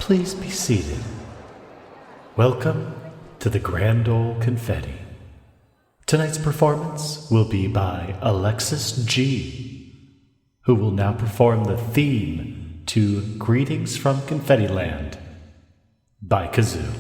Please be seated. Welcome to the Grand Ole Confetti. Tonight's performance will be by Alexis G, who will now perform the theme to Greetings from Confetti Land by Kazoo.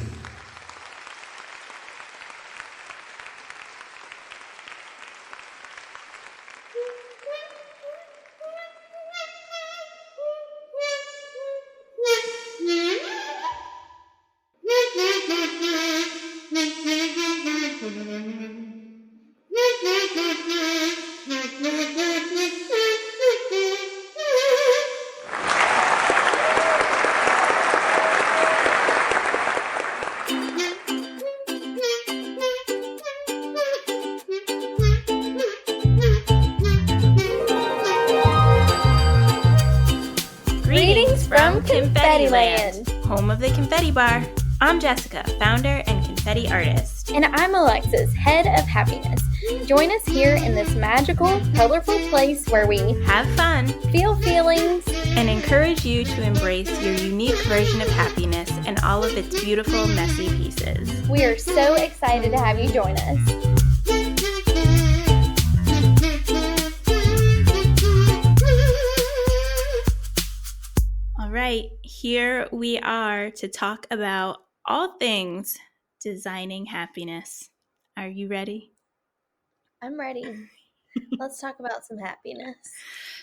Greetings from Confetti Land, home of the Confetti Bar. I'm Jessica, founder and confetti artist. and I'm Alexis, head of happiness. Join us here in this magical, colorful place where we Have fun feel feelings. and encourage you to embrace your unique version of happiness and all of its beautiful, messy pieces. We are so excited to have you join us. All right, here we are to talk about all things designing happiness. Are you ready? I'm ready. Let's talk about some happiness.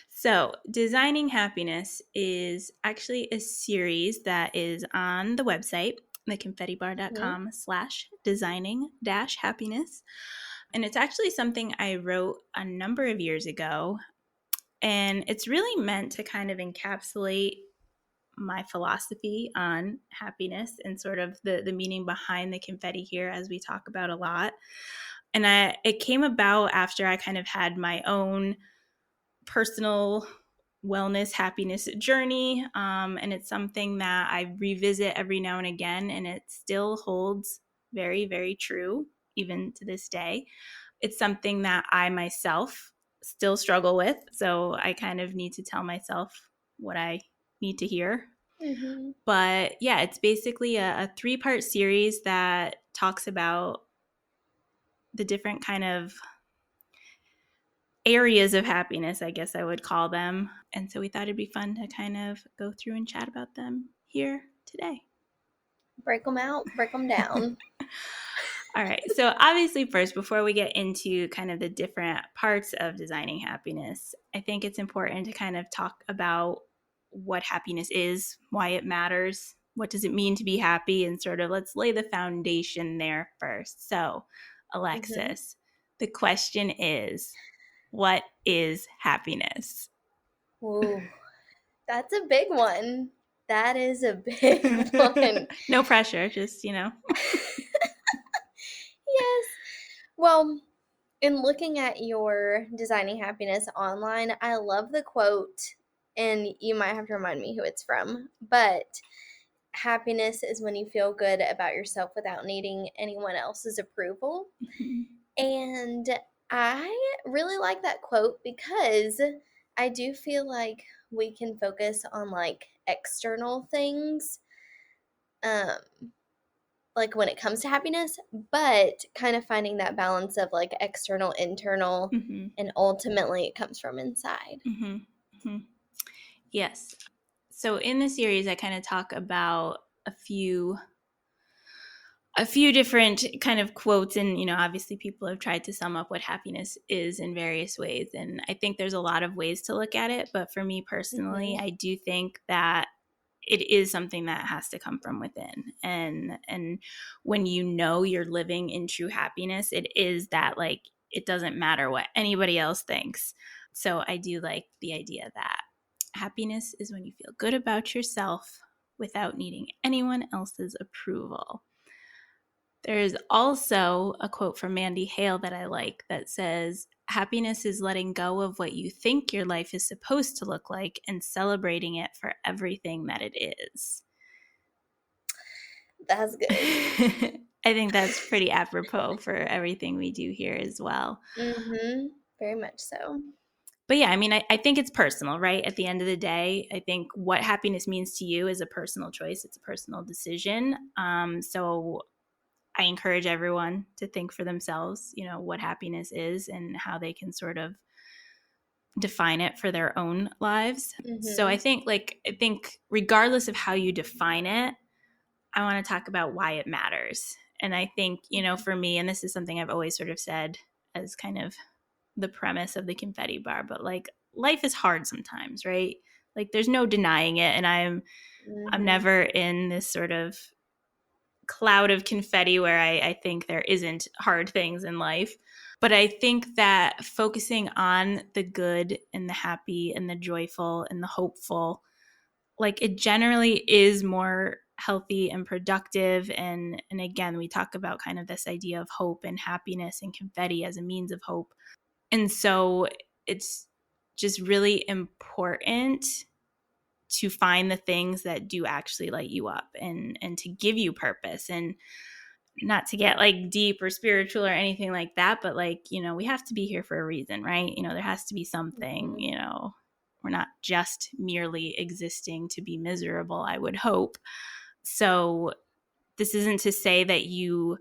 So, Designing Happiness is actually a series that is on the website, theconfettibar.com/designing-happiness. And it's actually something I wrote a number of years ago. And it's really meant to kind of encapsulate my philosophy on happiness and sort of the meaning behind the confetti here, as we talk about a lot. And it came about after I kind of had my own personal wellness, happiness journey. And it's something that I revisit every now and again, and it still holds very, very true, even to this day. It's something that I myself still struggle with. So I kind of need to tell myself what I need to hear. Mm-hmm. But yeah, it's basically a 3-part series that talks about the different kind of areas of happiness, I guess I would call them. And so we thought it'd be fun to kind of go through and chat about them here today. Break them out, break them down. All right. So obviously, first, before we get into kind of the different parts of designing happiness, I think it's important to kind of talk about what happiness is, why it matters, what does it mean to be happy, and sort of let's lay the foundation there first. So, Alexis, the question is, what is happiness? Ooh, that's a big one. That is a big one. No pressure, just, Yes. Well, in looking at your Designing Happiness online, I love the quote, and you might have to remind me who it's from, but happiness is when you feel good about yourself without needing anyone else's approval. And I really like that quote because I do feel like we can focus on like external things, like when it comes to happiness, but kind of finding that balance of like external, internal, and ultimately it comes from inside. Yes. So in the series, I kind of talk about a few different kind of quotes, and obviously people have tried to sum up what happiness is in various ways, and I think there's a lot of ways to look at it, but for me personally, I do think that it is something that has to come from within, and when you're living in true happiness, it is that like it doesn't matter what anybody else thinks. So I do like the idea that happiness is when you feel good about yourself without needing anyone else's approval. There's also a quote from Mandy Hale that I like that says, happiness is letting go of what you think your life is supposed to look like and celebrating it for everything that it is. That's good. I think that's pretty apropos for everything we do here as well. Very much so. But yeah, I mean, I think it's personal, right? At the end of the day, I think what happiness means to you is a personal choice. It's a personal decision. So I encourage everyone to think for themselves, what happiness is and how they can sort of define it for their own lives. So I think regardless of how you define it, I want to talk about why it matters. And I think, for me, and this is something I've always sort of said as kind of the premise of the confetti bar, but like life is hard sometimes, right? Like there's no denying it. And I'm never in this sort of cloud of confetti where I think there isn't hard things in life. But I think that focusing on the good and the happy and the joyful and the hopeful, like it generally is more healthy and productive. And again, we talk about kind of this idea of hope and happiness and confetti as a means of hope. And so it's just really important to find the things that do actually light you up and to give you purpose, and not to get like deep or spiritual or anything like that, but like, we have to be here for a reason, right? There has to be something, we're not just merely existing to be miserable, I would hope. So this isn't to say that you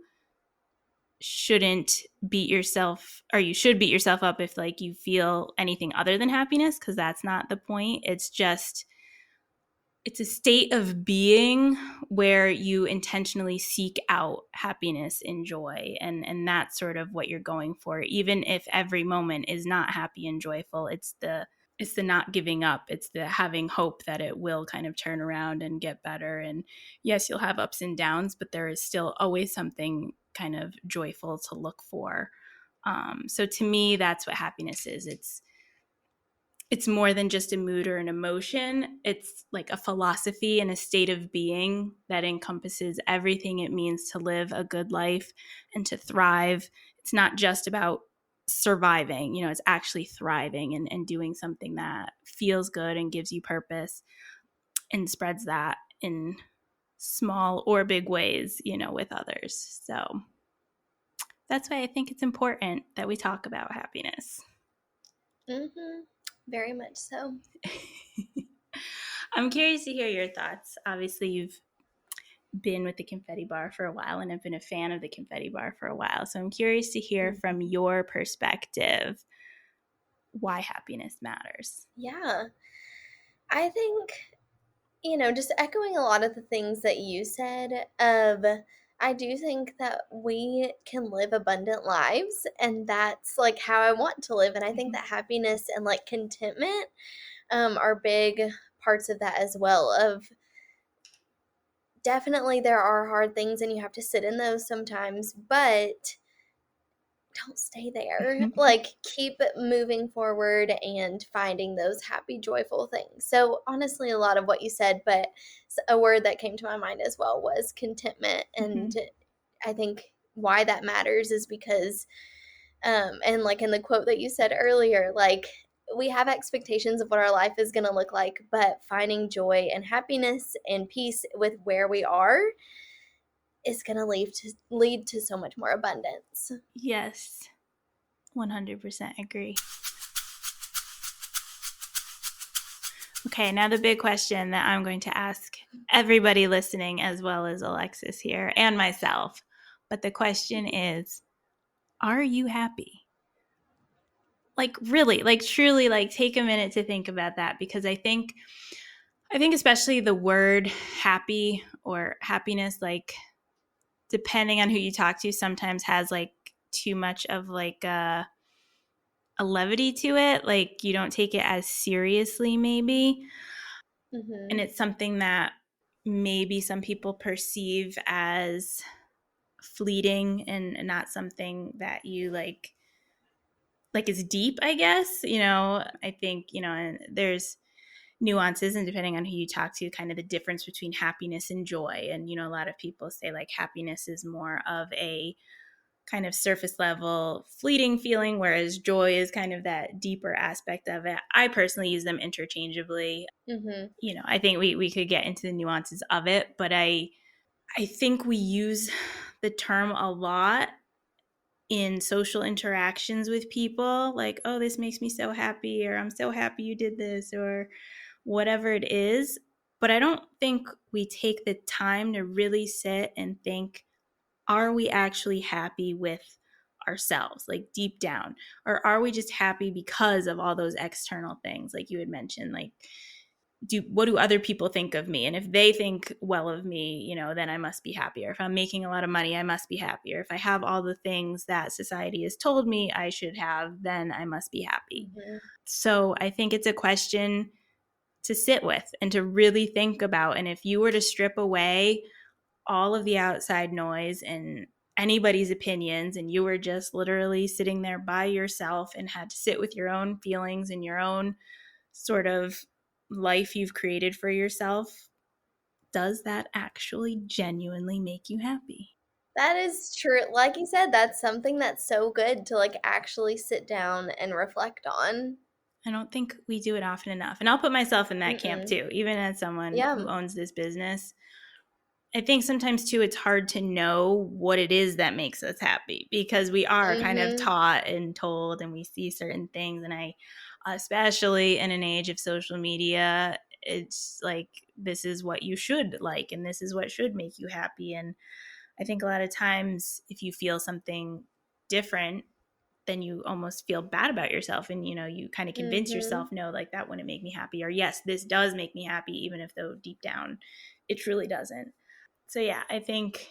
shouldn't beat yourself, or you should beat yourself up if like you feel anything other than happiness, because that's not the point. It's just, it's a state of being where you intentionally seek out happiness and joy, and that's sort of what you're going for, even if every moment is not happy and joyful. It's the not giving up. It's the having hope that it will kind of turn around and get better. And yes, you'll have ups and downs, but there is still always something kind of joyful to look for. So to me, that's what happiness is. It's more than just a mood or an emotion. It's like a philosophy and a state of being that encompasses everything it means to live a good life and to thrive. It's not just about surviving, it's actually thriving and doing something that feels good and gives you purpose and spreads that in small or big ways, with others. So that's why I think it's important that we talk about happiness. Very much so. I'm curious to hear your thoughts. Obviously, you've been with the confetti bar for a while and have been a fan of the confetti bar for a while. So I'm curious to hear from your perspective why happiness matters. Yeah. I think, just echoing a lot of the things that you said, I do think that we can live abundant lives, and that's like how I want to live. And I think that happiness and like contentment are big parts of that as well. Of definitely there are hard things and you have to sit in those sometimes, but don't stay there. Like keep moving forward and finding those happy, joyful things. So honestly, a lot of what you said, but a word that came to my mind as well was contentment. And I think why that matters is because, and like in the quote that you said earlier, like we have expectations of what our life is going to look like, but finding joy and happiness and peace with where we are is going to lead to so much more abundance. Yes, 100% agree. Okay, now the big question that I'm going to ask everybody listening, as well as Alexis here and myself. But the question is, are you happy? Like really, like truly, like take a minute to think about that, because I think especially the word happy or happiness, like depending on who you talk to, sometimes has like too much of like a levity to it. Like you don't take it as seriously maybe. And it's something that maybe some people perceive as fleeting and not something that you like is deep, I guess. I think, and there's nuances, and depending on who you talk to, kind of the difference between happiness and joy. And, a lot of people say like happiness is more of a kind of surface level fleeting feeling, whereas joy is kind of that deeper aspect of it. I personally use them interchangeably. I think we could get into the nuances of it, but I think we use the term a lot in social interactions with people, like, oh, this makes me so happy, or I'm so happy you did this, or whatever it is. But I don't think we take the time to really sit and think, are we actually happy with ourselves, like deep down? Or are we just happy because of all those external things, like you had mentioned, like, what do other people think of me? And if they think well of me, then I must be happier. If I'm making a lot of money, I must be happier. If I have all the things that society has told me I should have, then I must be happy. Mm-hmm. So I think it's a question to sit with and to really think about. And if you were to strip away all of the outside noise and anybody's opinions, and you were just literally sitting there by yourself and had to sit with your own feelings and your own sort of life you've created for yourself, does that actually genuinely make you happy? That is true. Like you said, that's something that's so good to like actually sit down and reflect on. I don't think we do it often enough. And I'll put myself in that camp Mm-mm. too, even as someone Yeah. who owns this business. I think sometimes too, it's hard to know what it is that makes us happy, because we are kind of Mm-hmm. taught and told, and we see certain things. And especially in an age of social media, it's like, this is what you should like, and this is what should make you happy. And I think a lot of times if you feel something different, then you almost feel bad about yourself, and you kind of convince Mm-hmm. yourself, no, like, that wouldn't make me happy, or yes, this does make me happy, even if though deep down it truly doesn't. So yeah, I think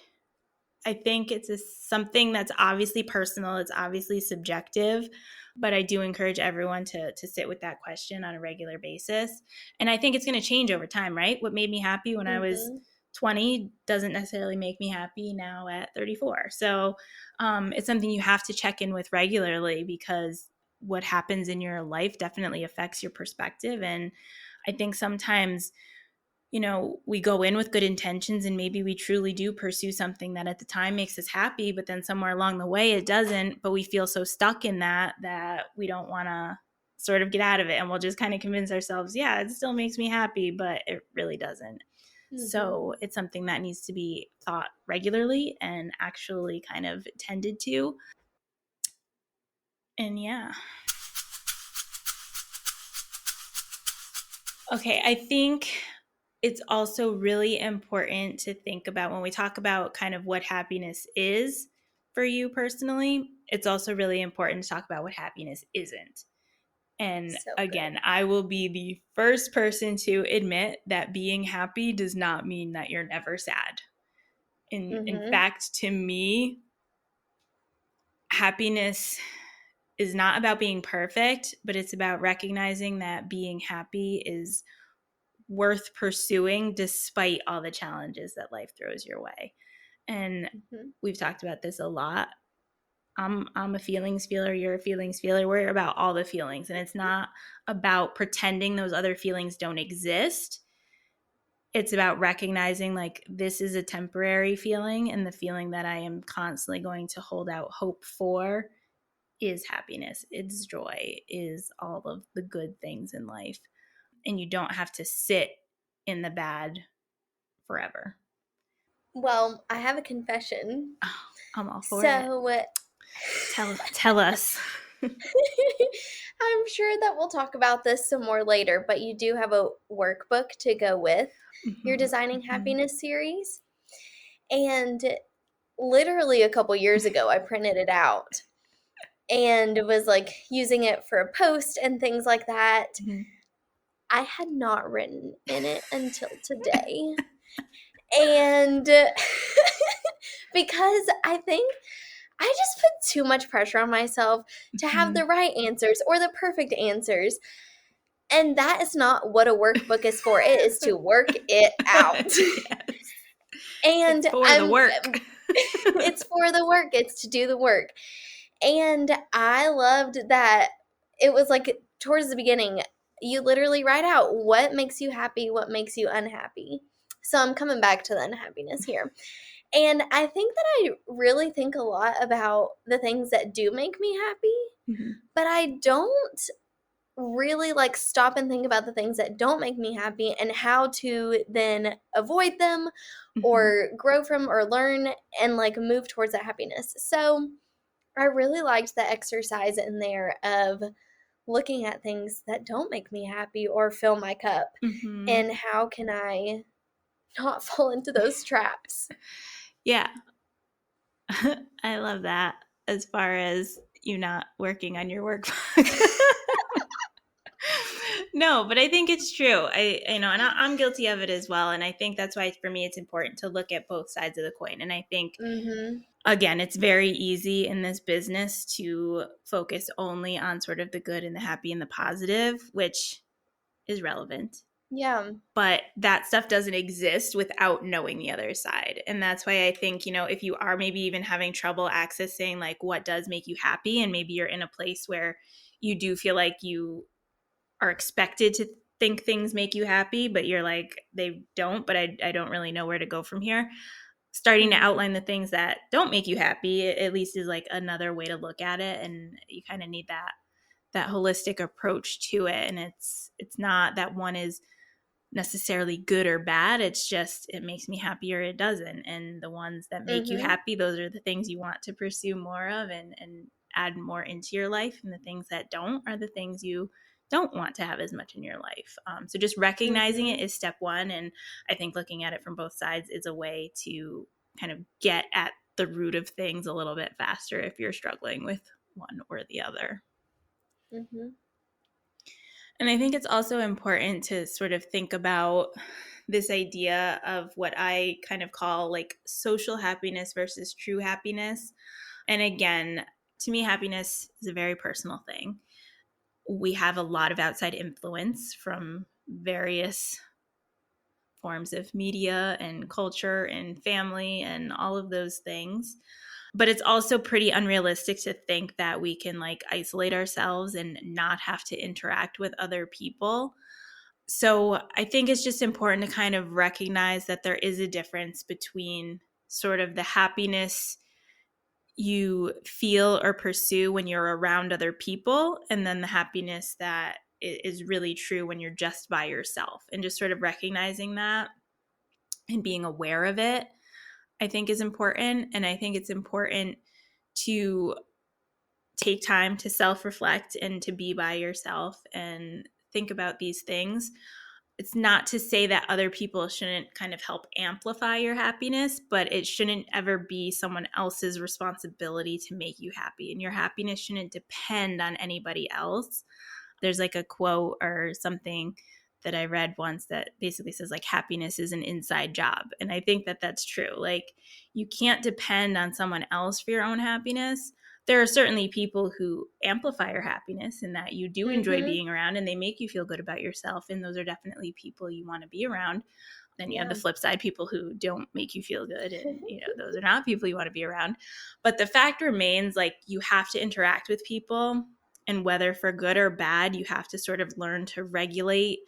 it's something that's obviously personal, it's obviously subjective, but I do encourage everyone to sit with that question on a regular basis. And I think it's going to change over time, right? What made me happy when I was Mm-hmm. 20 doesn't necessarily make me happy now at 34. So it's something you have to check in with regularly, because what happens in your life definitely affects your perspective. And I think sometimes we go in with good intentions, and maybe we truly do pursue something that at the time makes us happy, but then somewhere along the way it doesn't, but we feel so stuck in that we don't want to sort of get out of it. And we'll just kind of convince ourselves, yeah, it still makes me happy, but it really doesn't. Mm-hmm. So it's something that needs to be thought regularly and actually kind of tended to. And yeah. Okay, I think it's also really important to think about, when we talk about kind of what happiness is for you personally, it's also really important to talk about what happiness isn't. And So again, good. I will be the first person to admit that being happy does not mean that you're never sad. In Mm-hmm. fact, to me, happiness is not about being perfect, but it's about recognizing that being happy is worth pursuing despite all the challenges that life throws your way. And Mm-hmm. we've talked about this a lot. I'm a feelings feeler, you're a feelings feeler. We're about all the feelings, and it's not about pretending those other feelings don't exist. It's about recognizing, like, this is a temporary feeling, and the feeling that I am constantly going to hold out hope for is happiness, it's joy, is all of the good things in life. And you don't have to sit in the bad forever. Well, I have a confession. Oh, I'm all for it. So Tell us. I'm sure that we'll talk about this some more later, but you do have a workbook to go with your Mm-hmm, Designing mm-hmm. Happiness series. And literally a couple years ago, I printed it out and was like using it for a post and things like that. Mm-hmm. I had not written in it until today. And because I think I just put too much pressure on myself to have Mm-hmm. the right answers or the perfect answers. And that is not what a workbook is for. It is to work it out. Yes. And It's for the work. it's for the work. It's to do the work. And I loved that it was like towards the beginning, you literally write out what makes you happy, what makes you unhappy. So I'm coming back to the unhappiness here. And I think that I really think a lot about the things that do make me happy, Mm-hmm. but I don't really like stop and think about the things that don't make me happy and how to then avoid them Mm-hmm. or grow from or learn and like move towards that happiness. So I really liked the exercise in there of looking at things that don't make me happy or fill my cup, Mm-hmm. and how can I not fall into those traps. Yeah. I love that, as far as you not working on your workbook. No, but I think it's true. I'm guilty of it as well. And I think that's why for me, it's important to look at both sides of the coin. And I think, again, it's very easy in this business to focus only on sort of the good and the happy and the positive, which is relevant. Yeah. But that stuff doesn't exist without knowing the other side. And that's why I think, if you are maybe even having trouble accessing like what does make you happy, and maybe you're in a place where you do feel like you are expected to think things make you happy, but you're like, they don't, but I don't really know where to go from here. Starting to outline the things that don't make you happy, at least, is like another way to look at it. And you kind of need that holistic approach to it. And it's not that one is necessarily good or bad. It's just, it makes me happy or it doesn't. And the ones that make you happy, those are the things you want to pursue more of and add more into your life. And the things that don't are the things you don't want to have as much in your life. So just recognizing it is step one. And I think looking at it from both sides is a way to kind of get at the root of things a little bit faster if you're struggling with one or the other. And I think it's also important to sort of think about this idea of what I kind of call like social happiness versus true happiness. And again, to me, happiness is a very personal thing. We have a lot of outside influence from various forms of media and culture and family and all of those things. But it's also pretty unrealistic to think that we can like isolate ourselves and not have to interact with other people. So I think it's just important to kind of recognize that there is a difference between sort of the happiness you feel or pursue when you're around other people, and then the happiness that is really true when you're just by yourself. And just sort of recognizing that and being aware of it, I think, is important. And I think it's important to take time to self-reflect and to be by yourself and think about these things. It's not to say that other people shouldn't kind of help amplify your happiness, but it shouldn't ever be someone else's responsibility to make you happy. And your happiness shouldn't depend on anybody else. There's like a quote or something that I read once that basically says like happiness is an inside job. And I think that that's true. Like you can't depend on someone else for your own happiness. There are certainly people who amplify your happiness and that you do enjoy being around and they make you feel good about yourself. And those are definitely people you want to be around. Then you have the flip side, people who don't make you feel good. And, those are not people you want to be around. But the fact remains, like, you have to interact with people. And whether for good or bad, you have to sort of learn to regulate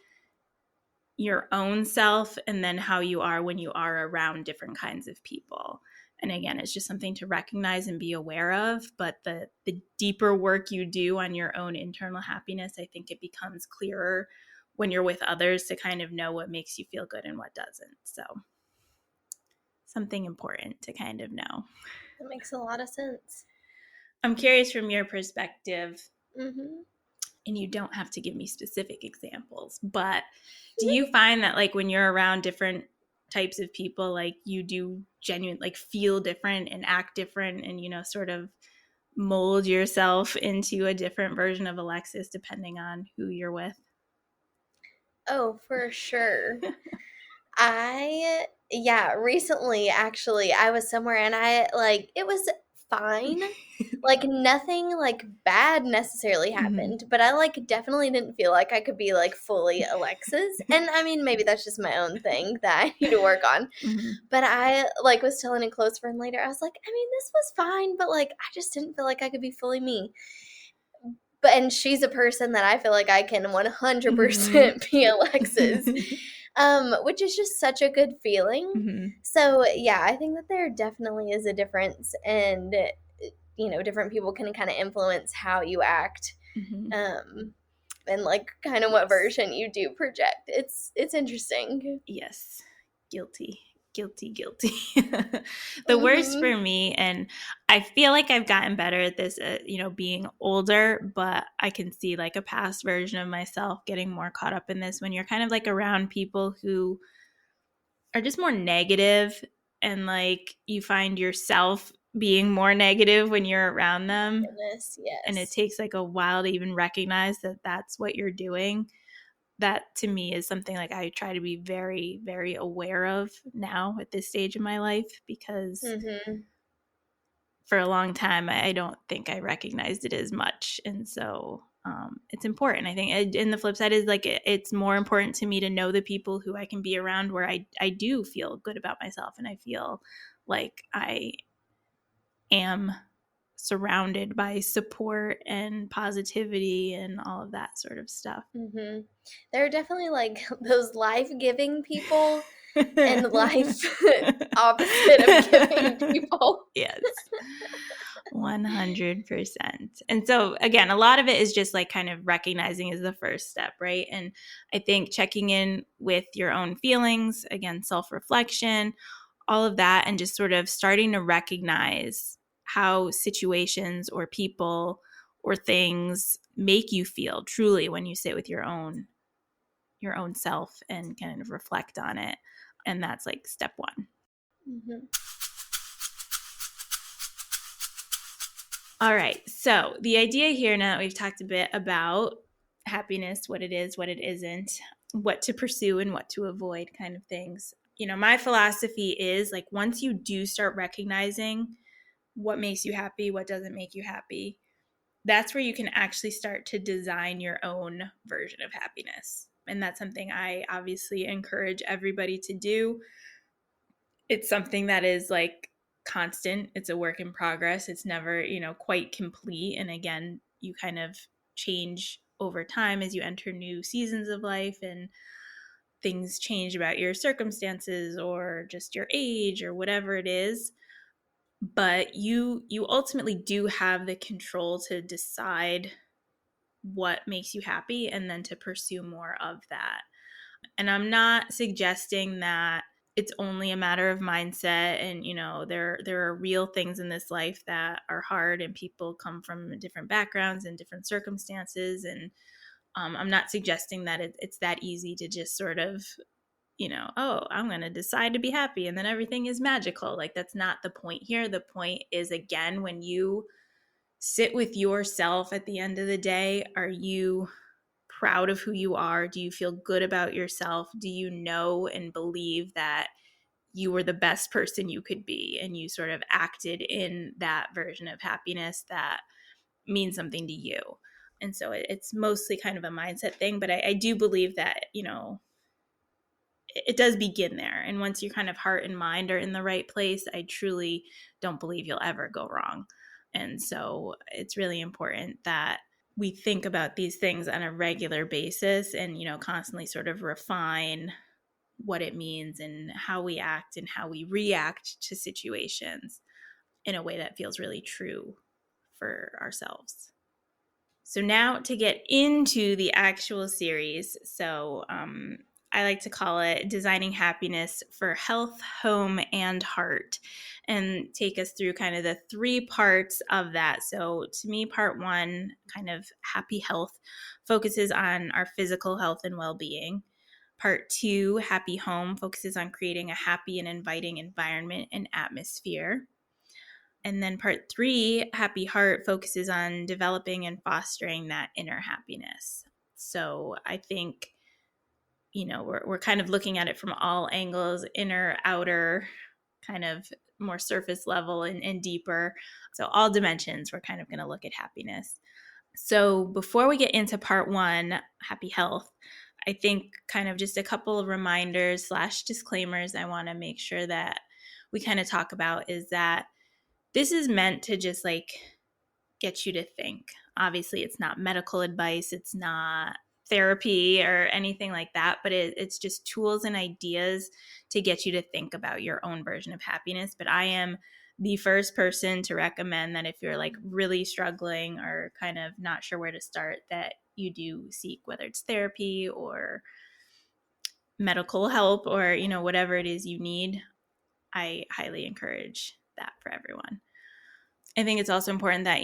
your own self and then how you are when you are around different kinds of people. And again, it's just something to recognize and be aware of. But the deeper work you do on your own internal happiness, I think it becomes clearer when you're with others to kind of know what makes you feel good and what doesn't. So something important to kind of know. That makes a lot of sense. I'm curious from your perspective, and you don't have to give me specific examples, but do you find that like when you're around different types of people, like you do genuinely like feel different and act different and, sort of mold yourself into a different version of Alexis depending on who you're with? Oh, for sure. Recently actually I was somewhere and it was fine. Like nothing like bad necessarily happened, but I like definitely didn't feel like I could be like fully Alexis. And I mean, maybe that's just my own thing that I need to work on. But I like was telling a close friend later, I was like, I mean, this was fine, but like I just didn't feel like I could be fully me. And she's a person that I feel like I can 100% be Alexis. Which is just such a good feeling. So yeah, I think that there definitely is a difference, and different people can kind of influence how you act, and like kind of what version you do project. It's interesting. Yes, guilty guilty. The worst for me, and I feel like I've gotten better at this, being older, but I can see like a past version of myself getting more caught up in this when you're kind of like around people who are just more negative, and like you find yourself being more negative when you're around them. Goodness, And it yes. takes like a while to even recognize that that's what you're doing. That to me is something like I try to be very, very aware of now at this stage of my life, because for a long time I don't think I recognized it as much. And so it's important, I think. And the flip side is like it's more important to me to know the people who I can be around where I do feel good about myself, and I feel like I am surrounded by support and positivity and all of that sort of stuff. There are definitely like those life-giving people and life opposite of giving people. Yes. 100%. And so again, a lot of it is just like kind of recognizing is the first step, right? And I think checking in with your own feelings, again, self-reflection, all of that, and just sort of starting to recognize how situations or people or things make you feel truly when you sit with your own self and kind of reflect on it. And that's like step one. All right. So the idea here, now that we've talked a bit about happiness, what it is, what it isn't, what to pursue and what to avoid, kind of things. My philosophy is like once you do start recognizing what makes you happy, what doesn't make you happy, that's where you can actually start to design your own version of happiness. And that's something I obviously encourage everybody to do. It's something that is like constant. It's a work in progress. It's never, quite complete. And again, you kind of change over time as you enter new seasons of life, and things change about your circumstances or just your age or whatever it is. But you ultimately do have the control to decide what makes you happy and then to pursue more of that. And I'm not suggesting that it's only a matter of mindset, and there are real things in this life that are hard, and people come from different backgrounds and different circumstances, and I'm not suggesting that it's that easy to just sort of oh, I'm going to decide to be happy and then everything is magical. Like that's not the point here. The point is, again, when you sit with yourself at the end of the day, are you proud of who you are? Do you feel good about yourself? Do you know and believe that you were the best person you could be, and you sort of acted in that version of happiness that means something to you? And so it's mostly kind of a mindset thing, but I do believe that, it does begin there. And once your kind of heart and mind are in the right place, I truly don't believe you'll ever go wrong. And so it's really important that we think about these things on a regular basis and, constantly sort of refine what it means and how we act and how we react to situations in a way that feels really true for ourselves. So now to get into the actual series. So I like to call it Designing Happiness for Health, Home, and Heart, and take us through kind of the 3 parts of that. So to me, part 1, kind of happy health, focuses on our physical health and well-being. Part 2, happy home, focuses on creating a happy and inviting environment and atmosphere. And then part 3, happy heart, focuses on developing and fostering that inner happiness. So I think we're kind of looking at it from all angles, inner, outer, kind of more surface level and deeper. So all dimensions, we're kind of going to look at happiness. So before we get into part 1, happy health, I think kind of just a couple of reminders / disclaimers I want to make sure that we kind of talk about is that this is meant to just like get you to think. Obviously, it's not medical advice. It's not therapy or anything like that, but it's just tools and ideas to get you to think about your own version of happiness. But I am the first person to recommend that if you're like really struggling or kind of not sure where to start, that you do seek, whether it's therapy or medical help or, whatever it is you need. I highly encourage that for everyone. I think it's also important that,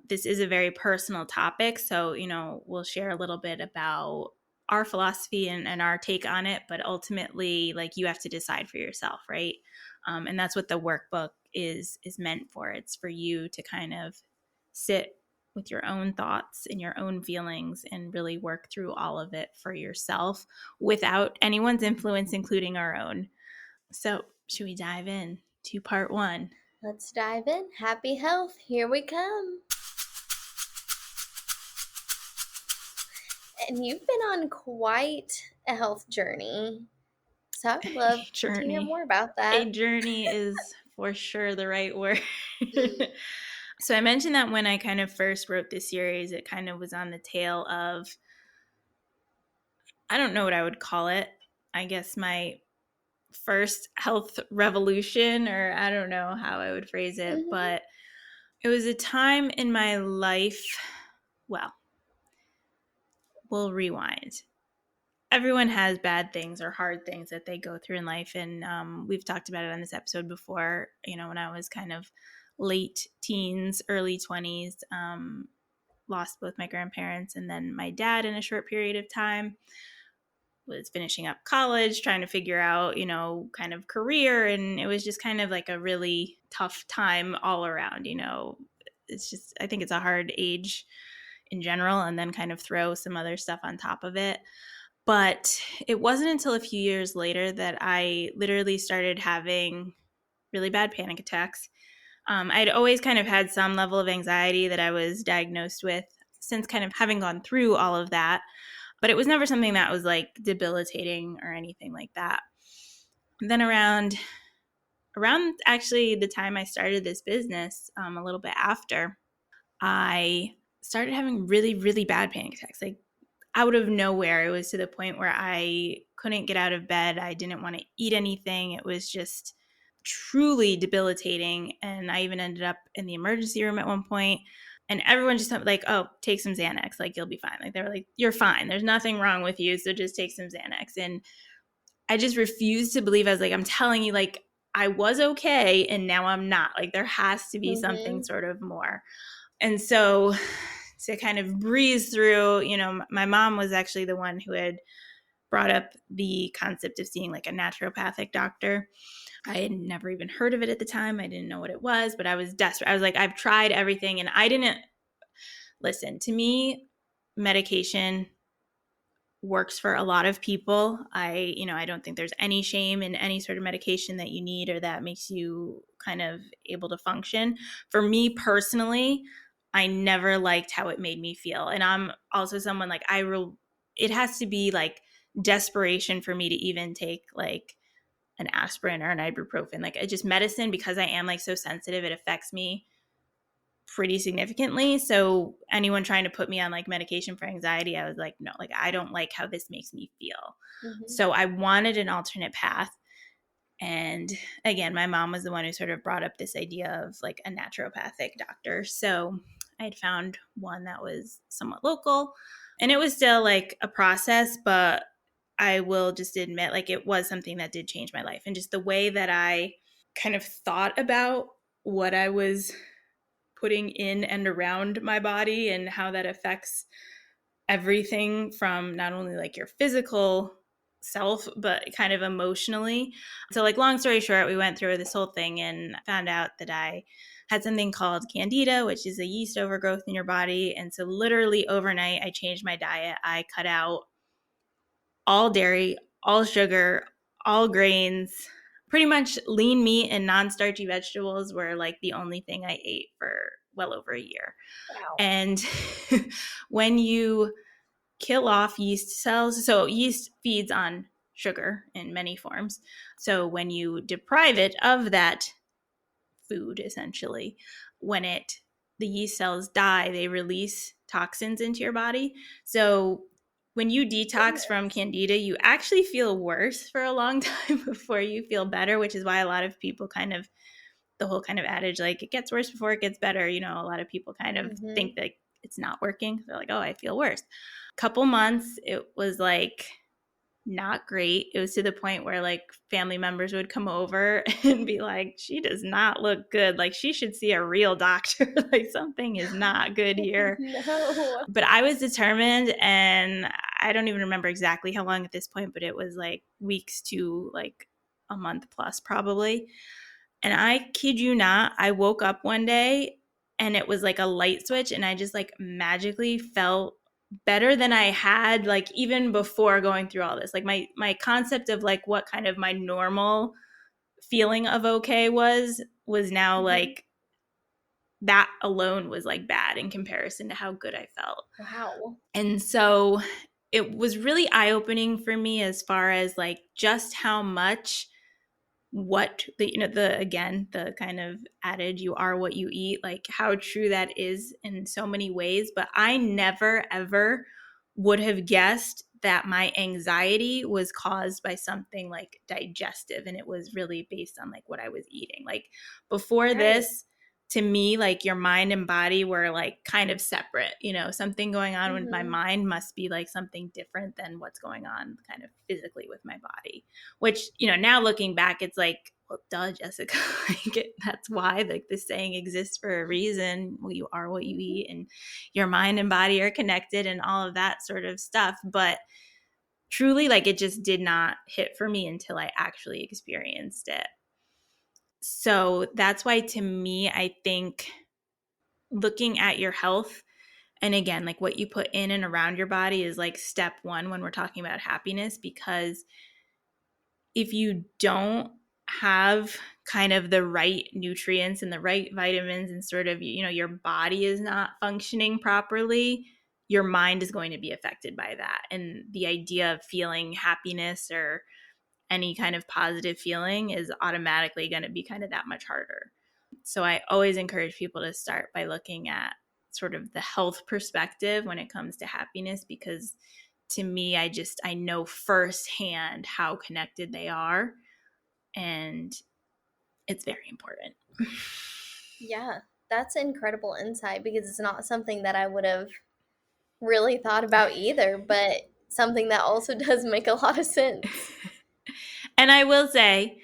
this is a very personal topic. So, we'll share a little bit about our philosophy and our take on it. But ultimately, like, you have to decide for yourself, right? And that's what the workbook is meant for. It's for you to kind of sit with your own thoughts and your own feelings and really work through all of it for yourself without anyone's influence, including our own. So, should we dive in to part 1? Let's dive in. Happy health, here we come. And you've been on quite a health journey. So I would love to hear more about that. A journey is for sure the right word. So I mentioned that when I kind of first wrote this series, it kind of was on the tail of, I don't know what I would call it. I guess my first health revolution, or I don't know how I would phrase it, but it was a time in my life. Well, we'll rewind. Everyone has bad things or hard things that they go through in life. And we've talked about it on this episode before, when I was kind of late teens, early 20s, lost both my grandparents and then my dad in a short period of time. Was finishing up college, trying to figure out, kind of career. And it was just kind of like a really tough time all around, It's just, I think it's a hard age in general, and then kind of throw some other stuff on top of it. But it wasn't until a few years later that I literally started having really bad panic attacks. I'd always kind of had some level of anxiety that I was diagnosed with since kind of having gone through all of that. But it was never something that was like debilitating or anything like that. And then around actually the time I started this business, a little bit after, I started having really, really bad panic attacks. Like, out of nowhere. It was to the point where I couldn't get out of bed. I didn't want to eat anything. It was just truly debilitating. And I even ended up in the emergency room at one point. And everyone just like, oh, take some Xanax. Like, you'll be fine. Like, they were like, you're fine. There's nothing wrong with you. So just take some Xanax. And I just refused to believe. I was like, I'm telling you, like, I was okay. And now I'm not. Like, there has to be something sort of more. And so to kind of breeze through, my mom was actually the one who had brought up the concept of seeing like a naturopathic doctor. I had never even heard of it at the time. I didn't know what it was, but I was desperate. I was like, I've tried everything and I didn't listen. To me, medication works for a lot of people. I don't think there's any shame in any sort of medication that you need or that makes you kind of able to function. For me personally, I never liked how it made me feel. And I'm also someone like it has to be like desperation for me to even take like an aspirin or an ibuprofen. Like, just medicine, because I am like so sensitive, it affects me pretty significantly. So anyone trying to put me on like medication for anxiety, I was like, no, like, I don't like how this makes me feel. So I wanted an alternate path. And again, my mom was the one who sort of brought up this idea of like a naturopathic doctor. So I had found one that was somewhat local, and it was still like a process, but I will just admit, like, it was something that did change my life. And just the way that I kind of thought about what I was putting in and around my body and how that affects everything from not only like your physical self, but kind of emotionally. So like, long story short, we went through this whole thing and found out that I had something called candida, which is a yeast overgrowth in your body. And so literally overnight, I changed my diet. I cut out all dairy, all sugar, all grains. Pretty much lean meat and non-starchy vegetables were like the only thing I ate for well over a year. Wow. And when you kill off yeast cells, so yeast feeds on sugar in many forms. So when you deprive it of that food, essentially, when the yeast cells die, they release toxins into your body. So when you detox from candida, you actually feel worse for a long time before you feel better, which is why a lot of people kind of, the whole kind of adage, like, it gets worse before it gets better. A lot of people kind of think that it's not working. They're like, oh, I feel worse. Couple months, it was like not great. It was to the point where like family members would come over and be like, she does not look good. Like she should see a real doctor. Like something is not good here. No. But I was determined, and I don't even remember exactly how long at this point, but it was like weeks to like a month plus probably. And I kid you not, I woke up one day and it was like a light switch, and I just like magically felt better than I had like even before going through all this. Like my concept of like what kind of my normal feeling of okay was now like that alone was like bad in comparison to how good I felt. Wow. And so it was really eye-opening for me as far as like just how much what the the kind of adage, you are what you eat, like how true that is in so many ways. But I never ever would have guessed that my anxiety was caused by something like digestive, and it was really based on like what I was eating. Like before this, to me, like your mind and body were like kind of separate. Something going on with my mind must be like something different than what's going on kind of physically with my body, which, now looking back, it's like, well, duh, Jessica, like that's why like this saying exists for a reason. Well, you are what you eat, and your mind and body are connected and all of that sort of stuff. But truly, like it just did not hit for me until I actually experienced it. So that's why, to me, I think looking at your health, and again, like what you put in and around your body, is like step one when we're talking about happiness. Because if you don't have kind of the right nutrients and the right vitamins, and sort of, your body is not functioning properly, your mind is going to be affected by that. And the idea of feeling happiness or any kind of positive feeling is automatically going to be kind of that much harder. So I always encourage people to start by looking at sort of the health perspective when it comes to happiness, because to me, I know firsthand how connected they are, and it's very important. Yeah, that's incredible insight, because it's not something that I would have really thought about either, but something that also does make a lot of sense. And I will say,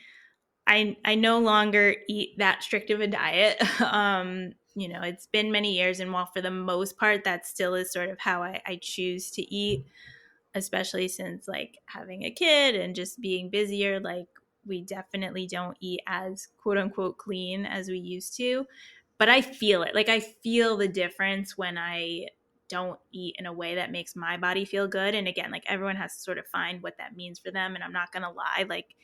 I no longer eat that strict of a diet. It's been many years, and while for the most part that still is sort of how I choose to eat, especially since like having a kid and just being busier, like we definitely don't eat as quote unquote clean as we used to. But I feel it. Like I feel the difference when I don't eat in a way that makes my body feel good. And again, like everyone has to sort of find what that means for them. And I'm not going to lie, like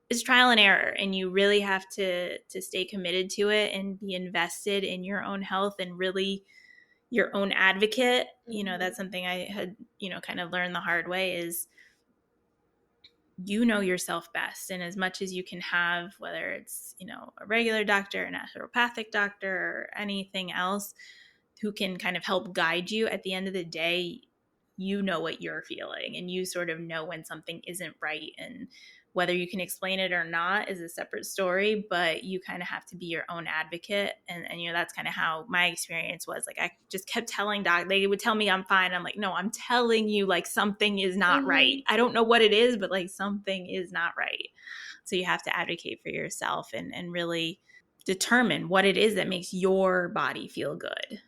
it's trial and error, and you really have to stay committed to it and be invested in your own health and really your own advocate. That's something I had, kind of learned the hard way, is yourself best. And as much as you can have, whether it's, a regular doctor, a naturopathic doctor, or anything else who can kind of help guide you, at the end of the day, you know what you're feeling, and you sort of know when something isn't right. And whether you can explain it or not is a separate story, but you kind of have to be your own advocate. And that's kind of how my experience was. Like I just kept telling they would tell me I'm fine. I'm like, no, I'm telling you, like something is not right. I don't know what it is, but like something is not right. So you have to advocate for yourself and really determine what it is that makes your body feel good.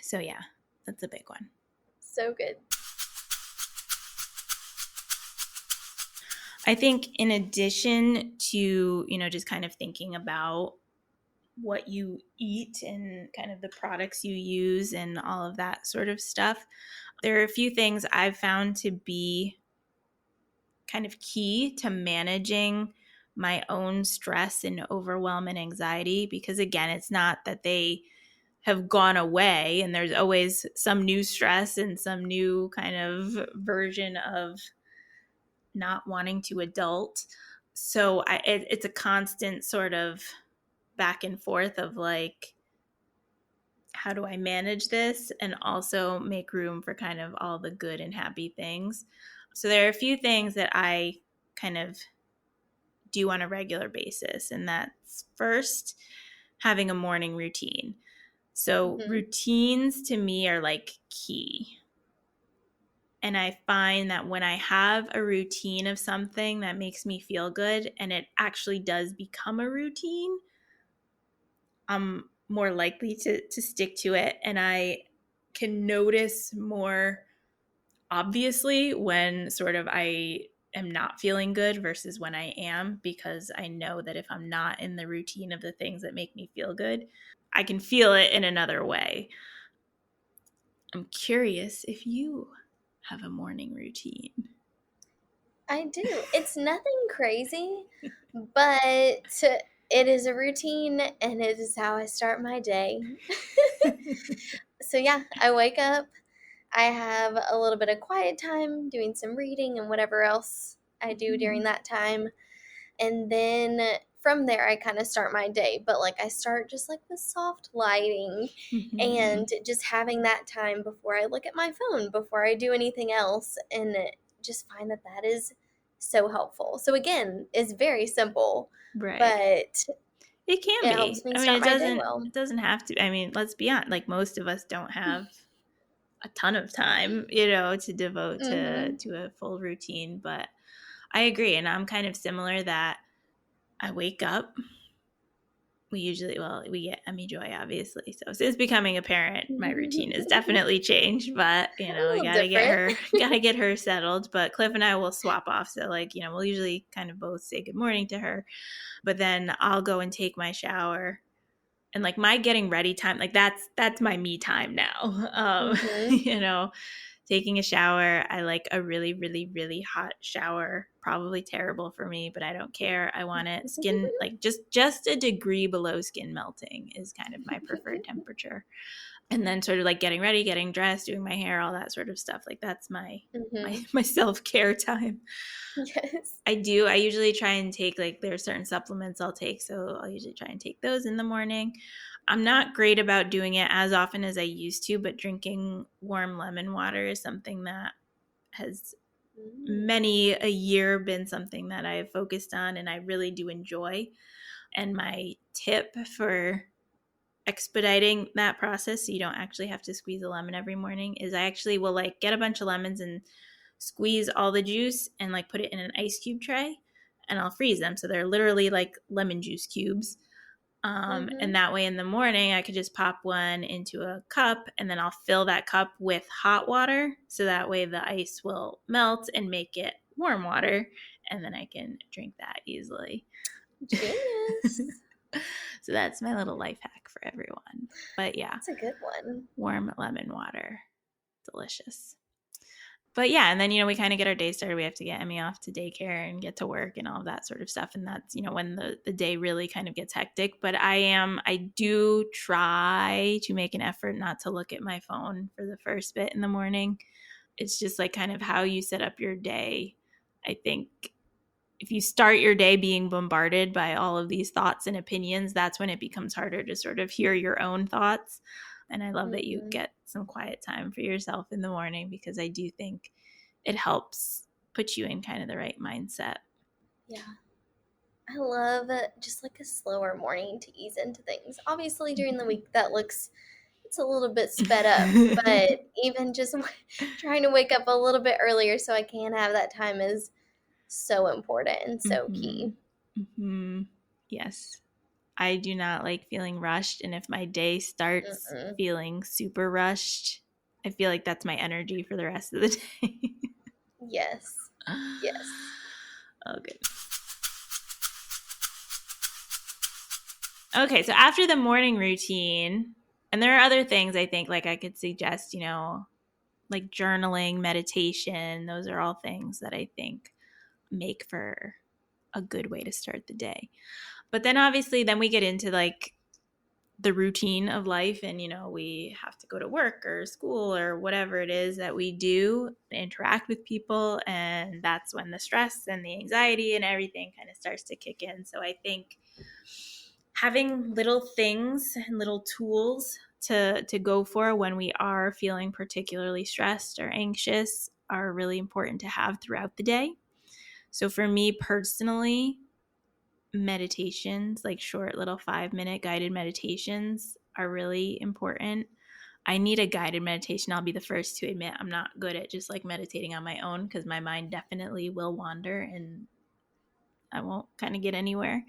So yeah, that's a big one. So good. I think in addition to, just kind of thinking about what you eat and kind of the products you use and all of that sort of stuff, there are a few things I've found to be kind of key to managing my own stress and overwhelm and anxiety. Because again, it's not that they have gone away, and there's always some new stress and some new kind of version of not wanting to adult. So it's a constant sort of back and forth of like, how do I manage this and also make room for kind of all the good and happy things? So there are a few things that I kind of do on a regular basis, and that's first, having a morning routine. So routines to me are like key. And I find that when I have a routine of something that makes me feel good and it actually does become a routine, I'm more likely to stick to it. And I can notice more obviously when sort of I am not feeling good versus when I am, because I know that if I'm not in the routine of the things that make me feel good, I can feel it in another way. I'm curious if you have a morning routine. I do. It's nothing crazy, but it is a routine and it is how I start my day. So, yeah, I wake up, I have a little bit of quiet time doing some reading and whatever else I do during that time. And then from there, I kind of start my day. But like, I start just like with soft lighting and just having that time before I look at my phone, before I do anything else. And just find that that is so helpful. So, again, it's very simple, Right. but It can it be. helps me I mean, start my day well. it doesn't have to. I mean, let's be honest. Like most of us don't have a ton of time, to devote to a full routine. But I agree, and I'm kind of similar that I wake up. We get Emmy Joy, obviously. So since becoming a parent, my routine has definitely changed. But we gotta get her settled. But Cliff and I will swap off. So we'll usually kind of both say good morning to her. But then I'll go and take my shower. And like my getting ready time, like that's my me time now. Taking a shower. I like a really, really, really hot shower. Probably terrible for me, but I don't care. I want it skin like just a degree below skin melting is kind of my preferred temperature. And then sort of like getting ready, getting dressed, doing my hair, all that sort of stuff. Like that's my self-care time. Yes. I do. I usually try and take there are certain supplements I'll take. So I'll usually try and take those in the morning. I'm not great about doing it as often as I used to, but drinking warm lemon water is something that has many a year been something that I've focused on and I really do enjoy. And my tip for expediting that process so you don't actually have to squeeze a lemon every morning is I actually will get a bunch of lemons and squeeze all the juice and put it in an ice cube tray and I'll freeze them. So they're literally like lemon juice cubes. And that way in the morning, I could just pop one into a cup and then I'll fill that cup with hot water. So that way the ice will melt and make it warm water. And then I can drink that easily. Genius. So that's my little life hack for everyone. But yeah. That's a good one. Warm lemon water. Delicious. But yeah, and then, we kind of get our day started. We have to get Emmy off to daycare and get to work and all of that sort of stuff. And that's, when the day really kind of gets hectic. But I do try to make an effort not to look at my phone for the first bit in the morning. It's just kind of how you set up your day. I think if you start your day being bombarded by all of these thoughts and opinions, that's when it becomes harder to sort of hear your own thoughts. And I love that you get some quiet time for yourself in the morning because I do think it helps put you in kind of the right mindset. Yeah. I love just a slower morning to ease into things. Obviously, during the week, it's a little bit sped up, but even just trying to wake up a little bit earlier so I can have that time is so important and so key. Yes. I do not like feeling rushed. And if my day starts feeling super rushed, I feel like that's my energy for the rest of the day. Yes. Yes. Oh, good. Okay, so after the morning routine, and there are other things I think I could suggest, like journaling, meditation. Those are all things that I think make for a good way to start the day. But then obviously then we get into the routine of life and we have to go to work or school or whatever it is that we do, interact with people, and that's when the stress and the anxiety and everything kind of starts to kick in. So I think having little things and little tools to go for when we are feeling particularly stressed or anxious are really important to have throughout the day. So for me personally, meditations, short little 5-minute guided meditations, are really important. I need a guided meditation. I'll be the first to admit I'm not good at just like meditating on my own because my mind definitely will wander and I won't kind of get anywhere.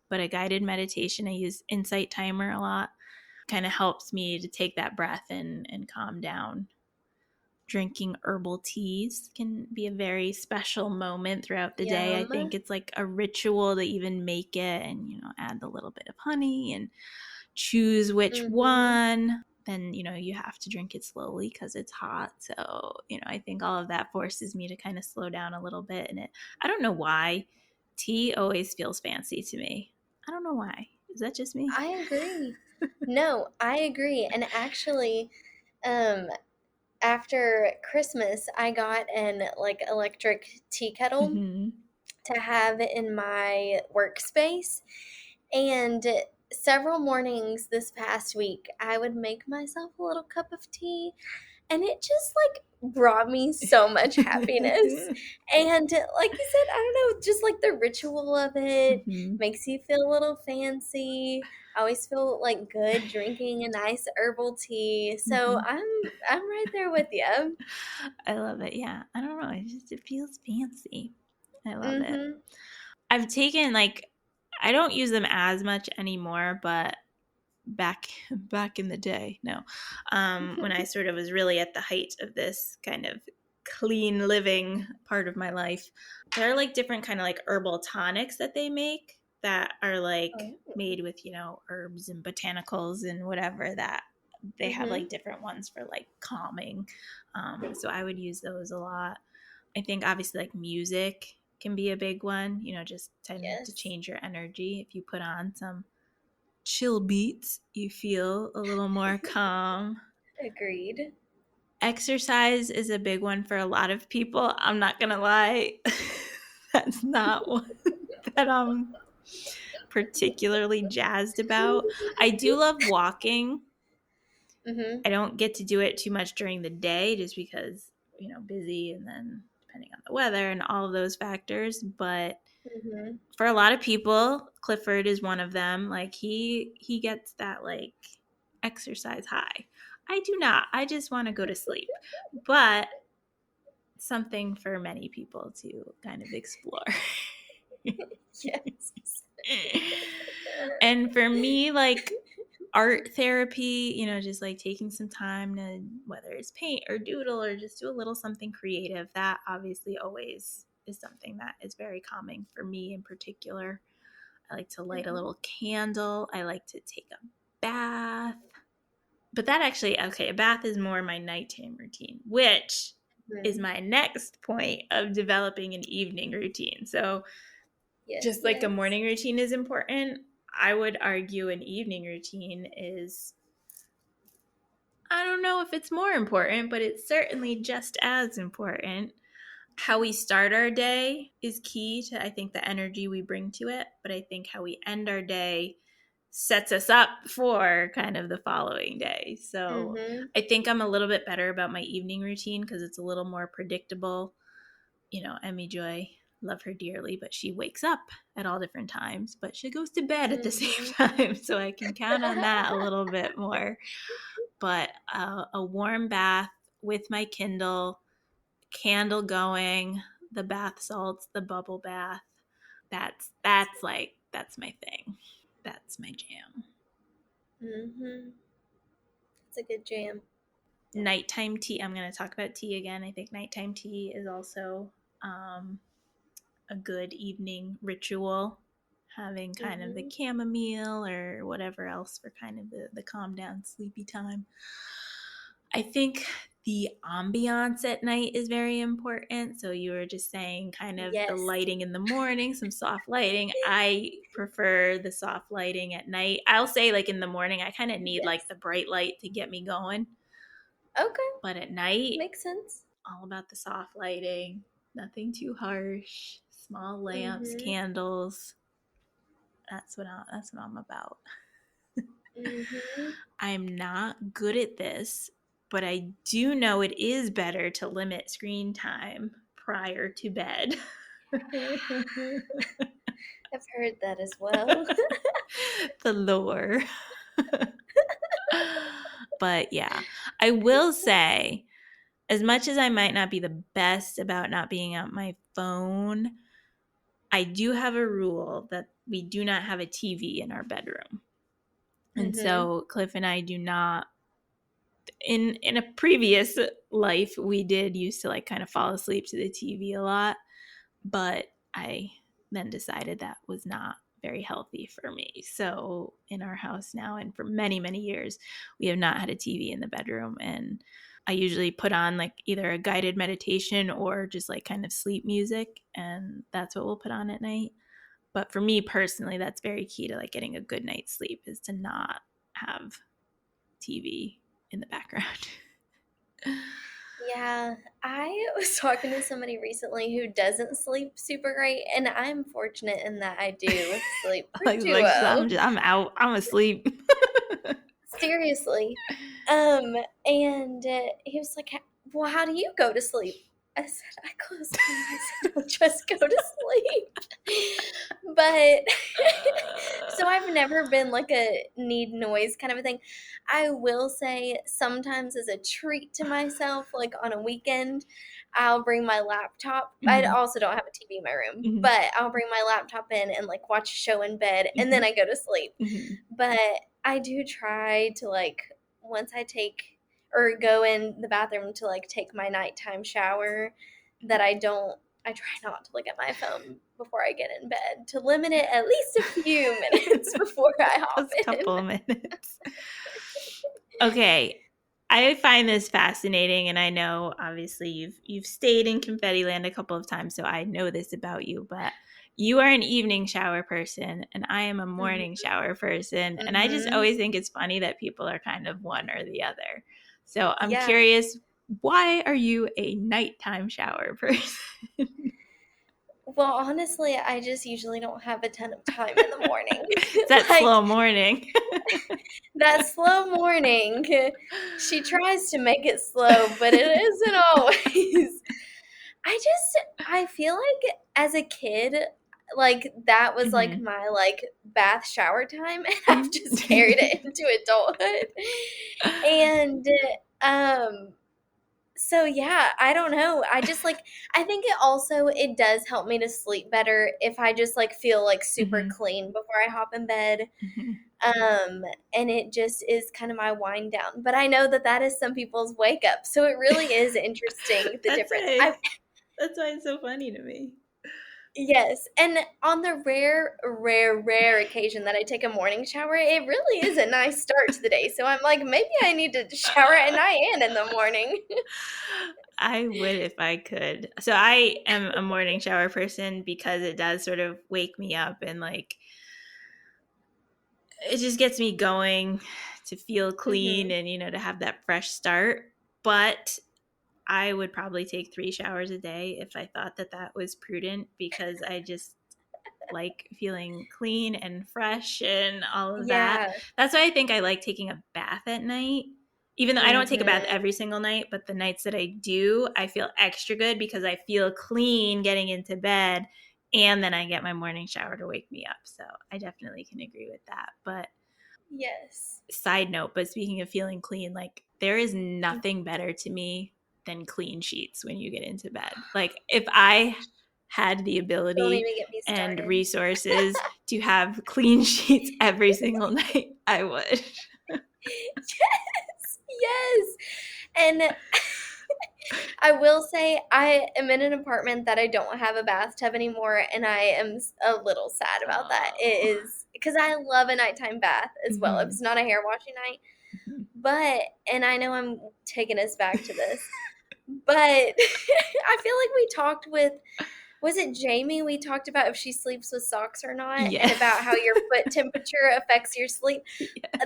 But a guided meditation, I use Insight Timer a lot, kind of helps me to take that breath and calm down. Drinking herbal teas can be a very special moment throughout the day. I think it's like a ritual to even make it and, you know, add a little bit of honey and choose which one. Then, you know, you have to drink it slowly because it's hot. So, you know, I think all of that forces me to kind of slow down a little bit. And I don't know why tea always feels fancy to me. I don't know why. Is that just me? I agree. No, I agree. And actually, after Christmas, I got an like electric tea kettle to have in my workspace. And several mornings this past week, I would make myself a little cup of tea, and it just like brought me so much happiness. And like you said, I don't know, just like the ritual of it makes you feel a little fancy. I always feel like good drinking a nice herbal tea. So I'm right there with you. I love it. Yeah. I don't know. It feels fancy. I love it. I've taken like, I don't use them as much anymore, but back in the day, no. When I sort of was really at the height of this kind of clean living part of my life, there are like different kind of like herbal tonics that they make that are like made with, you know, herbs and botanicals and whatever that they have like different ones for like calming. So I would use those a lot. I think obviously like music can be a big one, you know, just tend to change your energy. If you put on some chill beats, you feel a little more calm. Agreed. Exercise is a big one for a lot of people. I'm not going to lie. That's not one that I'm particularly jazzed about. I do love walking. I don't get to do it too much during the day just because, you know, busy and then depending on the weather and all of those factors. But for a lot of people, Clifford is one of them. Like he gets that like exercise high. I do not. I just want to go to sleep. But something for many people to kind of explore. Yes. And for me, like art therapy, you know, just like taking some time to, whether it's paint or doodle or just do a little something creative, that obviously always is something that is very calming for me in particular. I like to light a little candle. I like to take a bath. But that actually, okay, a bath is more my nighttime routine, which is my next point of developing an evening routine. So just like a morning routine is important, I would argue an evening routine is, I don't know if it's more important, but it's certainly just as important. How we start our day is key to, I think, the energy we bring to it. But I think how we end our day sets us up for kind of the following day. So I think I'm a little bit better about my evening routine because it's a little more predictable. You know, Emmy Joy, love her dearly, but she wakes up at all different times, but she goes to bed at the same time. So I can count on that a little bit more. But a warm bath with my Kindle, candle going, the bath salts, the bubble bath. That's my thing. That's my jam. It's a good jam. Nighttime tea. I'm going to talk about tea again. I think nighttime tea is also a good evening ritual. Having kind of the chamomile or whatever else for kind of the calm down, sleepy time. I think the ambiance at night is very important. So you were just saying kind of the lighting in the morning, some soft lighting. I prefer the soft lighting at night. I'll say like in the morning, I kind of need like the bright light to get me going. Okay. But at night, makes sense. All about the soft lighting, nothing too harsh, small lamps, candles. That's what I'm about. I'm not good at this, but I do know it is better to limit screen time prior to bed. I've heard that as well. The lore. But yeah, I will say, as much as I might not be the best about not being on my phone, I do have a rule that we do not have a TV in our bedroom. And so Cliff and I do not, in a previous life, we did used to like kind of fall asleep to the TV a lot, but I then decided that was not very healthy for me. So in our house now, and for many, many years, we have not had a TV in the bedroom. And I usually put on like either a guided meditation or just like kind of sleep music. And that's what we'll put on at night. But for me personally, that's very key to like getting a good night's sleep, is to not have TV in the background. Yeah, I was talking to somebody recently who doesn't sleep super great, and I'm fortunate in that I do sleep pretty like well. I'm out. I'm asleep. Seriously. And he was like, "Well, how do you go to sleep?" I said, "I close my eyes and I'll just go to sleep." But so I've never been like a need noise kind of a thing. I will say sometimes as a treat to myself, like on a weekend, I'll bring my laptop. I also don't have a TV in my room, but I'll bring my laptop in and like watch a show in bed, and then I go to sleep. But I do try to like, once I take or go in the bathroom to like take my nighttime shower, that I try not to look at my phone before I get in bed, to limit it at least a few minutes before I hop Just a in. couple of minutes. Okay. I find this fascinating, and I know obviously you've stayed in Confetti Land a couple of times, so I know this about you, but you are an evening shower person and I am a morning shower person. And I just always think it's funny that people are kind of one or the other. So I'm curious, why are you a nighttime shower person? Well, honestly, I just usually don't have a ton of time in the morning. It's that Like, slow morning. that slow morning. She tries to make it slow, but it isn't always. I feel like as a kid, like that was like my like bath shower time, and I've just carried it into adulthood. And so yeah, I don't know. I just like, I think it does help me to sleep better if I just like feel like super clean before I hop in bed. And it just is kind of my wind down. But I know that is some people's wake up. So it really is interesting, the difference. That's why it's so funny to me. Yes, and on the rare occasion that I take a morning shower, it really is a nice start to the day. So I'm like, maybe I need to shower at night and in the morning. I would if I could. So I am a morning shower person because it does sort of wake me up, and like it just gets me going to feel clean and, you know, to have that fresh start. But I would probably take 3 showers a day if I thought that was prudent, because I just like feeling clean and fresh and all of that. That's why I think I like taking a bath at night. Even though I don't take a bath every single night, but the nights that I do, I feel extra good because I feel clean getting into bed, and then I get my morning shower to wake me up. So I definitely can agree with that. But yes. Side note, but speaking of feeling clean, like there is nothing better to me than clean sheets when you get into bed. Like if I had the ability and resources to have clean sheets every single night, I would. Yes. And I will say I am in an apartment that I don't have a bathtub anymore, and I am a little sad about that. It is because I love a nighttime bath as well. If it's not a hair washing night. But, and I know I'm taking us back to this, but I feel like we talked with, was it Jamie? We talked about if she sleeps with socks or not, and about how your foot temperature affects your sleep.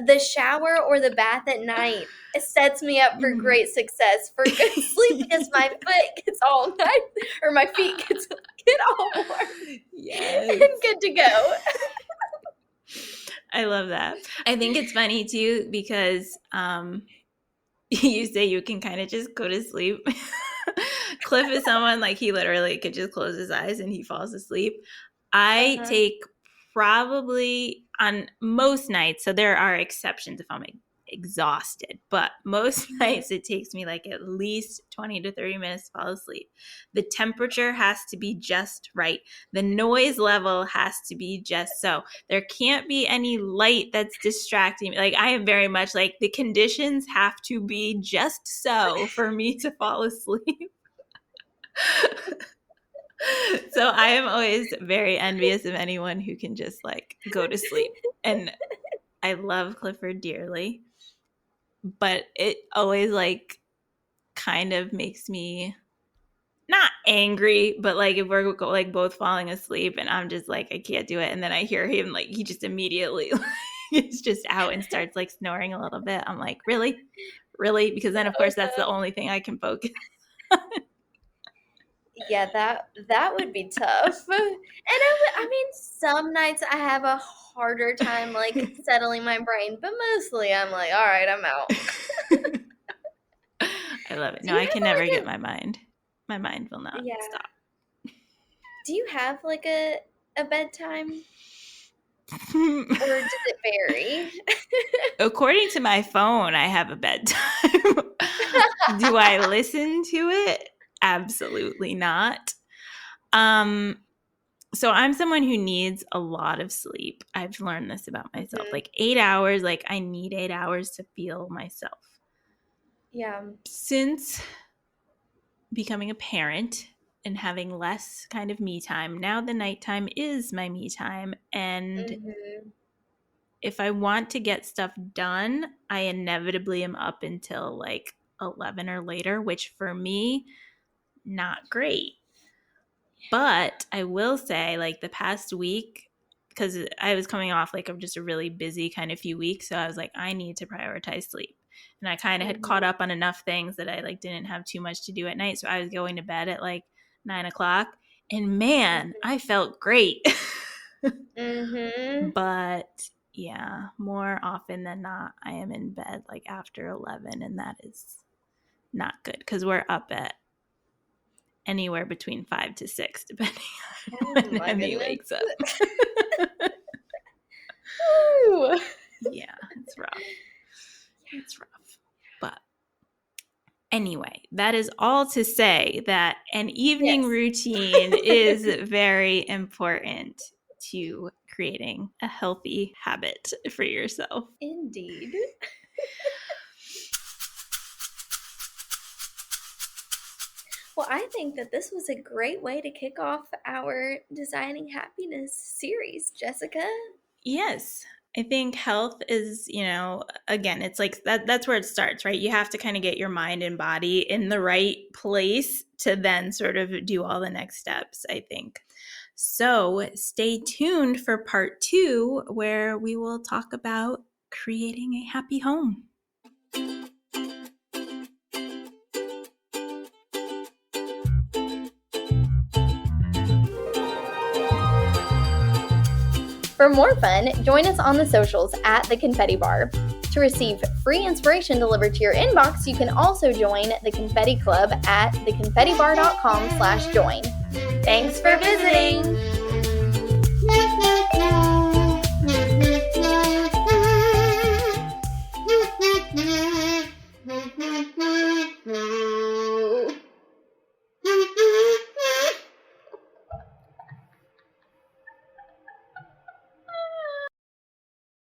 The shower or the bath at night sets me up for great success for good sleep, because my foot gets all nice, or my feet get all warm and good to go. I love that. I think it's funny too because you say you can kind of just go to sleep. Cliff is someone like he literally could just close his eyes and he falls asleep. I take probably on most nights, so there are exceptions if I'm exhausted. But most nights it takes me like at least 20 to 30 minutes to fall asleep. The temperature has to be just right. The noise level has to be just so. There can't be any light that's distracting me. Like, I am very much like, the conditions have to be just so for me to fall asleep. So I am always very envious of anyone who can just like go to sleep. And I love Clifford dearly, but it always like kind of makes me not angry, but like if we're like both falling asleep and I'm just like, I can't do it. And then I hear him like, he just immediately is just out and starts like snoring a little bit. I'm like, really? Because then of course that's the only thing I can focus on. Yeah, that would be tough. And I mean, some nights I have a harder time like settling my brain, but mostly I'm like, all right, I'm out. I love it. No, I can never get my mind. My mind will not stop. Do you have like a bedtime? Or does it vary? According to my phone, I have a bedtime. Do I listen to it? Absolutely not. So I'm someone who needs a lot of sleep. I've learned this about myself. Mm-hmm. Like 8 hours, like I need 8 hours to feel myself. Yeah. Since becoming a parent and having less kind of me time, now the nighttime is my me time. And if I want to get stuff done, I inevitably am up until like 11 or later, which for me, not great. But I will say, like the past week, because I was coming off like of just a really busy kind of few weeks, so I was like, I need to prioritize sleep. And I kind of had caught up on enough things that I like didn't have too much to do at night. So I was going to bed at like 9 o'clock, and man, I felt great. But yeah, more often than not, I am in bed like after 11, and that is not good because we're up at anywhere between 5 to 6, depending on when Emmy wakes up. Yeah, it's rough. It's rough. But anyway, that is all to say that an evening routine is very important to creating a healthy habit for yourself. Indeed. Well, I think that this was a great way to kick off our Designing Happiness series, Jessica. Yes. I think health is, again, it's like that's where it starts, right? You have to kind of get your mind and body in the right place to then sort of do all the next steps, I think. So stay tuned for part 2, where we will talk about creating a happy home. For more fun, join us on the socials at The Confetti Bar. To receive free inspiration delivered to your inbox, you can also join the Confetti Club at theconfettibar.com/join. Thanks for visiting!